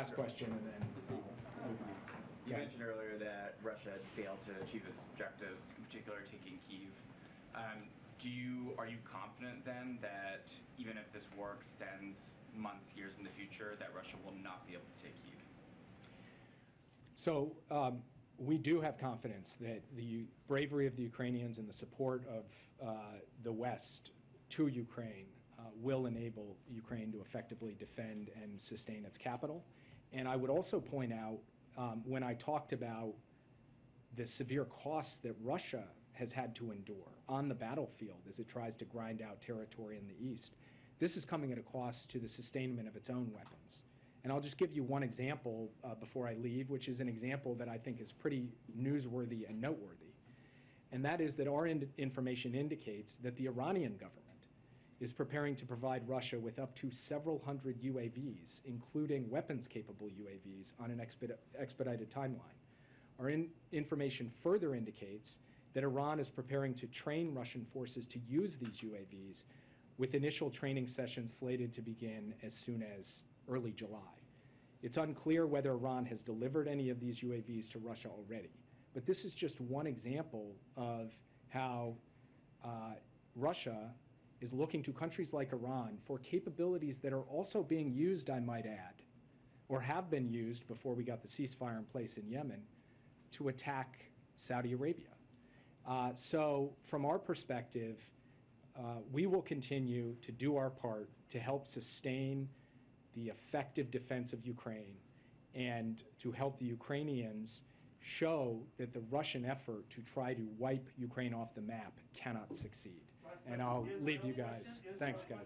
last question, and then you mentioned earlier that Russia had failed to achieve its objectives, in particular taking Kyiv. Are you confident then that even if this war extends months, years in the future, that Russia will not be able to take Kyiv? So we do have confidence that the bravery of the Ukrainians and the support of the West to Ukraine will enable Ukraine to effectively defend and sustain its capital. And I would also point out, when I talked about the severe costs that Russia has had to endure on the battlefield as it tries to grind out territory in the east, this is coming at a cost to the sustainment of its own weapons. And I'll just give you one example before I leave, which is an example that I think is pretty newsworthy and noteworthy. And that is that our information indicates that the Iranian government is preparing to provide Russia with up to several hundred UAVs, including weapons-capable UAVs, on an expedited timeline. Our information further indicates that Iran is preparing to train Russian forces to use these UAVs, with initial training sessions slated to begin as soon as early July. It's unclear whether Iran has delivered any of these UAVs to Russia already, but this is just one example of how Russia is looking to countries like Iran for capabilities that are also being used, I might add, or have been used before we got the ceasefire in place in Yemen, to attack Saudi Arabia. So from our perspective, we will continue to do our part to help sustain the effective defense of Ukraine and to help the Ukrainians show that the Russian effort to try to wipe Ukraine off the map cannot succeed. And I'll leave you guys. Thanks, guys.